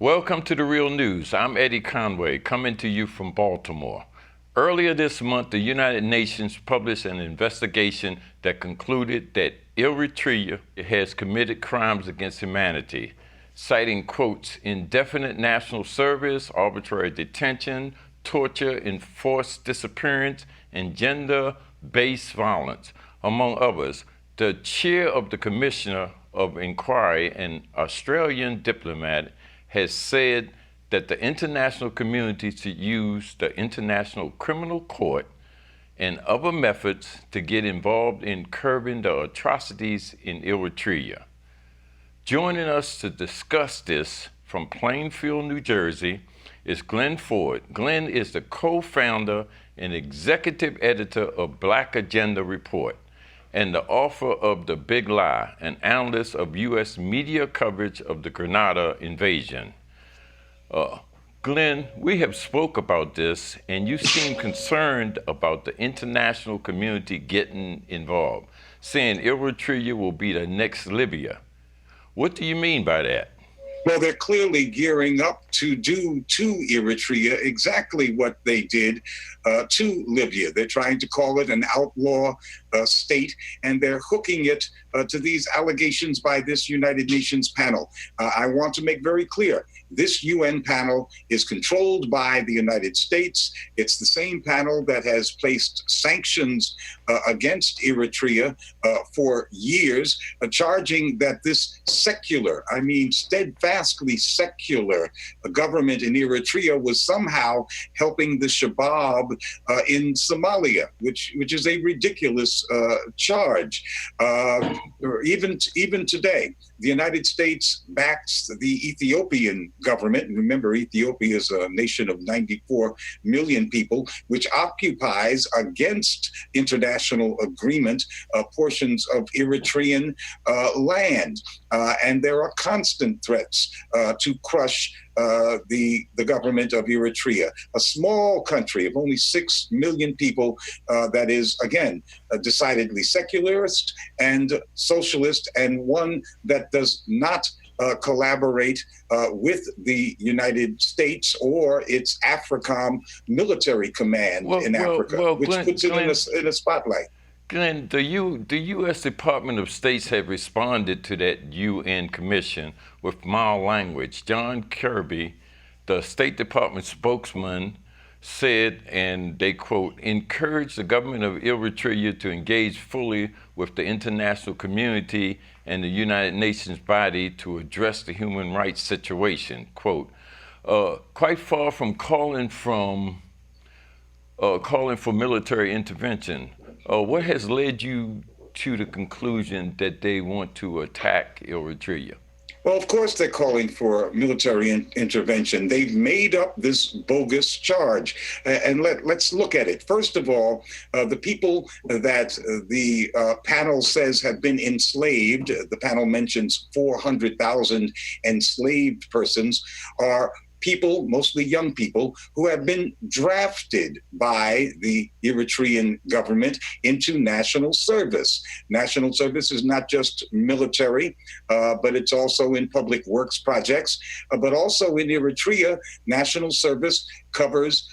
Welcome to The Real News. I'm Eddie Conway, coming to you from Baltimore. Earlier this month, the United Nations published an investigation that concluded that Eritrea has committed crimes against humanity, citing, quotes, indefinite national service, arbitrary detention, torture, enforced disappearance, and gender-based violence, among others. The chair of the Commissioner of Inquiry, an Australian diplomat, has said that the international community should use the International Criminal Court and other methods to get involved in curbing the atrocities in Eritrea. Joining us to discuss this from Plainfield, New Jersey, is Glen Ford. Glen is the co-founder and executive editor of Black Agenda Report and the author of The Big Lie, an analyst of U.S. media coverage of the Grenada invasion. Glen, we have spoke about this, and you seem concerned about the international community getting involved, saying Eritrea will be the next Libya. What do you mean by that? Well, they're clearly gearing up to do to Eritrea exactly what they did to Libya. They're trying to call it an outlaw state, and they're hooking it to these allegations by this United Nations panel. I want to make very clear, this UN panel is controlled by the United States. It's the same panel that has placed sanctions against Eritrea for years, charging that this secular, I mean steadfastly secular government in Eritrea was somehow helping the Shabab in Somalia, which is a ridiculous charge. Even today, the United States backs the Ethiopian government. And remember, Ethiopia is a nation of 94 million people, which occupies, against international agreement, portions of Eritrean land. And there are constant threats to crush the government of Eritrea, a small country of only 6 million people that is, again, decidedly secularist and socialist, and one that does not collaborate with the United States or its AFRICOM military command in Africa, which Glen, puts it in a spotlight. Glen, the U.S. Department of State have responded to that UN commission with mild language. John Kirby, the State Department spokesman, said, and they quote, encourage the government of Eritrea to engage fully with the international community and the United Nations body to address the human rights situation, quote, quite far from calling for military intervention. What has led you to the conclusion that they want to attack Eritrea? Well, of course, they're calling for military intervention. They've made up this bogus charge. And let's look at it. First of all, the people that the panel says have been enslaved, the panel mentions 400,000 enslaved persons, are people, mostly young people, who have been drafted by the Eritrean government into national service. National service is not just military, but it's also in public works projects. But also in Eritrea, national service covers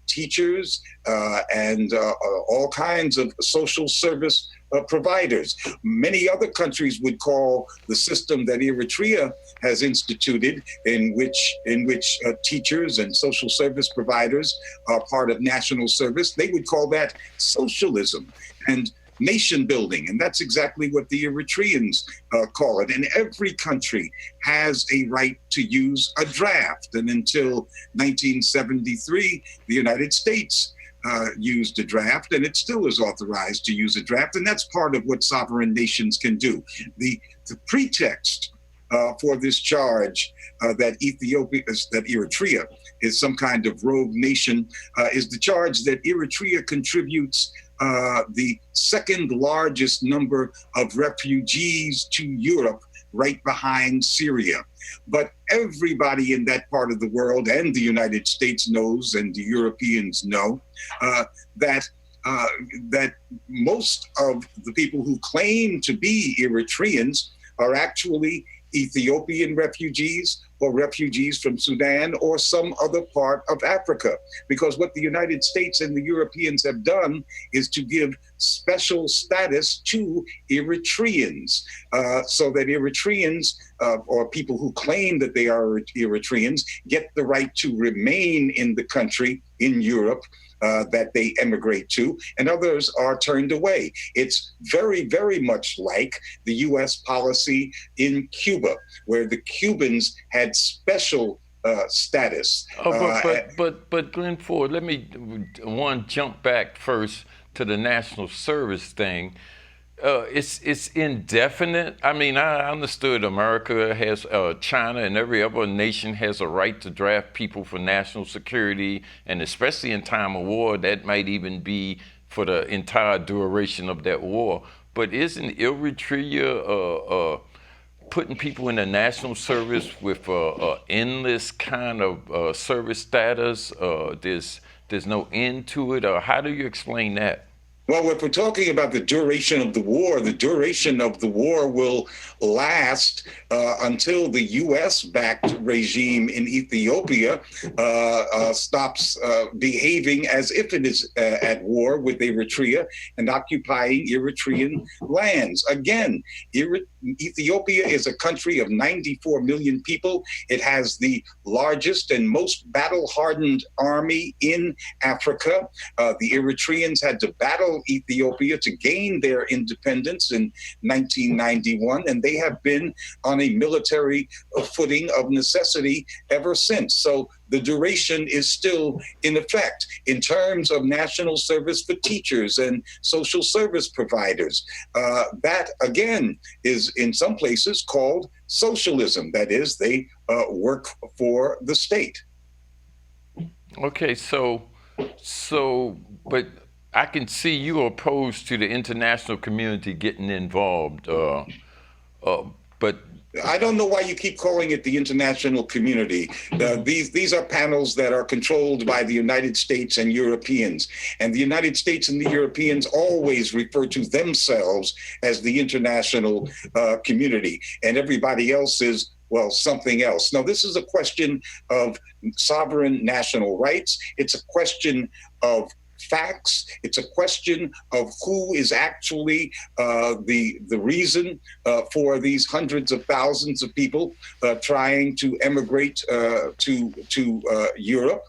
teachers and all kinds of social service providers. Many other countries would call the system that Eritrea has instituted, in which teachers and social service providers are part of national service, they would call that socialism and nation building. And that's exactly what the Eritreans call it. And every country has a right to use a draft. And until 1973, the United States used a draft, and it still is authorized to use a draft, and that's part of what sovereign nations can do. The pretext for this charge that Eritrea is some kind of rogue nation is the charge that Eritrea contributes the second largest number of refugees to Europe, right behind Syria. But everybody in that part of the world, and the United States knows, and the Europeans know, that most of the people who claim to be Eritreans are actually Ethiopian refugees or refugees from Sudan or some other part of Africa. Because what the United States and the Europeans have done is to give special status to Eritreans, so that Eritreans or people who claim that they are Eritreans get the right to remain in the country in Europe that they emigrate to, and others are turned away. It's very, very much like the US policy in Cuba, where the Cubans had special status. But Glenn Ford, let me jump back first to the national service thing. It's indefinite. I mean, I understood America has, China and every other nation has a right to draft people for national security, and especially in time of war, that might even be for the entire duration of that war. But isn't Eritrea putting people in the national service with endless kind of service status? There's no end to it, or how do you explain that? Well, if we're talking about the duration of the war will last until the U.S.-backed regime in Ethiopia stops behaving as if it is at war with Eritrea and occupying Eritrean lands. Again, Ethiopia is a country of 94 million people. It has the largest and most battle-hardened army in Africa. The Eritreans had to battle Ethiopia to gain their independence in 1991, and they have been on a military footing of necessity ever since. So the duration is still in effect in terms of national service for teachers and social service providers. That, again, is in some places called socialism. That is, they work for the state. Okay, but I can see you are opposed to the international community getting involved, but I don't know why you keep calling it the international community. These are panels that are controlled by the United States and Europeans. And the United States and the Europeans always refer to themselves as the international community. And everybody else is, well, something else. Now, this is a question of sovereign national rights. It's a question of facts. It's a question of who is actually the reason for these hundreds of thousands of people trying to emigrate to Europe.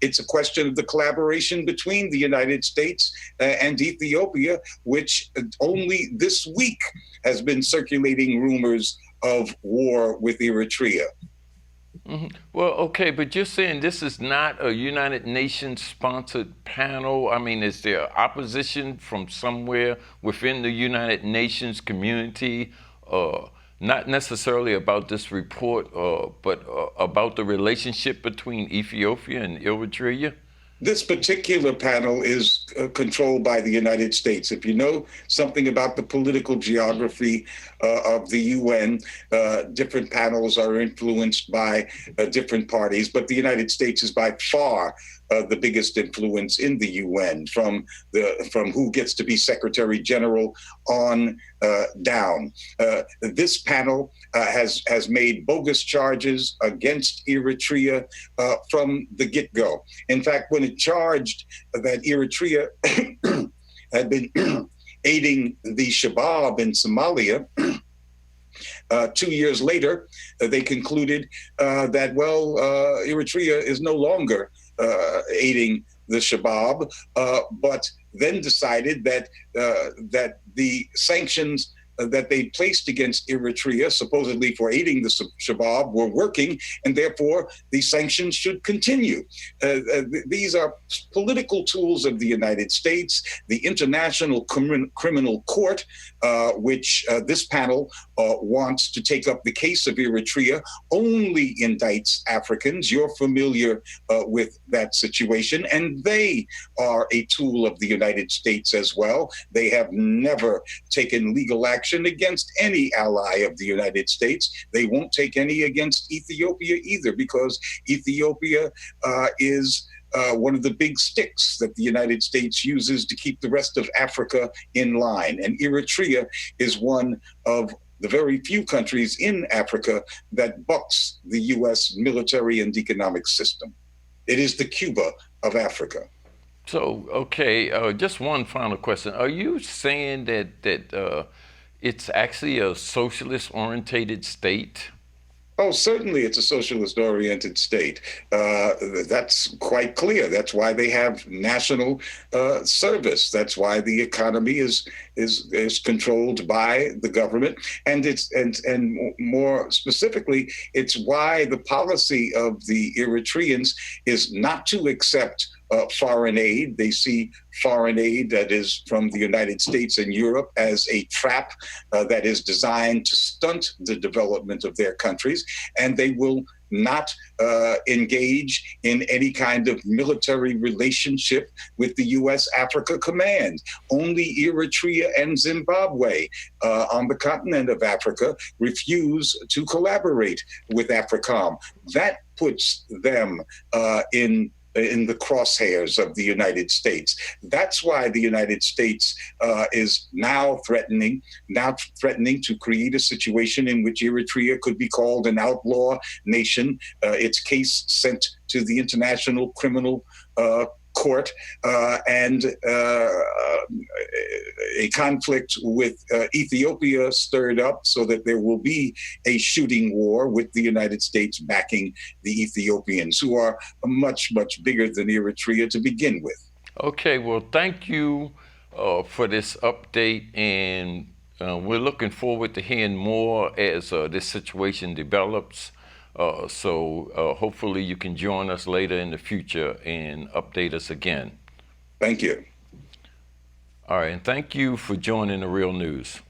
It's a question of the collaboration between the United States and Ethiopia, which only this week has been circulating rumors of war with Eritrea. Mm-hmm. Well, okay, but you're saying this is not a United Nations sponsored panel. I mean, is there opposition from somewhere within the United Nations community? Not necessarily about this report, but about the relationship between Ethiopia and Eritrea? This particular panel is controlled by the United States. If you know something about the political geography of the UN, different panels are influenced by different parties, but the United States is by far the biggest influence in the UN, from who gets to be Secretary General on down. This panel has made bogus charges against Eritrea from the get-go. In fact, when it charged that Eritrea had been aiding the Shabab in Somalia, 2 years later, they concluded that, well, Eritrea is no longer aiding the Shabab, but then decided that the sanctions that they placed against Eritrea, supposedly for aiding the Shabab, were working, and therefore the sanctions should continue. These are political tools of the United States. The International Criminal Court, which this panel wants to take up the case of Eritrea, only indicts Africans. You're familiar with that situation, and they are a tool of the United States as well. They have never taken legal action against any ally of the United States. They won't take any against Ethiopia either, because Ethiopia is one of the big sticks that the United States uses to keep the rest of Africa in line. And Eritrea is one of the very few countries in Africa that bucks the U.S. military and economic system. It is the Cuba of Africa. So, okay, just one final question. Are you saying that it's actually a socialist-orientated state? Oh, certainly it's a socialist-oriented state. That's quite clear. That's why they have national service. That's why the economy is controlled by the government, and more specifically, it's why the policy of the Eritreans is not to accept foreign aid. They see foreign aid that is from the United States and Europe as a trap that is designed to stunt the development of their countries, and they will not engage in any kind of military relationship with the U.S. Africa Command. Only Eritrea and Zimbabwe on the continent of Africa refuse to collaborate with AFRICOM. That puts them in the crosshairs of the United States. That's why the United States is now threatening to create a situation in which Eritrea could be called an outlaw nation, its case sent to the International Criminal Court, and a conflict with Ethiopia stirred up so that there will be a shooting war with the United States backing the Ethiopians, who are much, much bigger than Eritrea to begin with. Okay, well, thank you for this update, and we're looking forward to hearing more as this situation develops. So hopefully you can join us later in the future and update us again. Thank you. All right, and thank you for joining The Real News.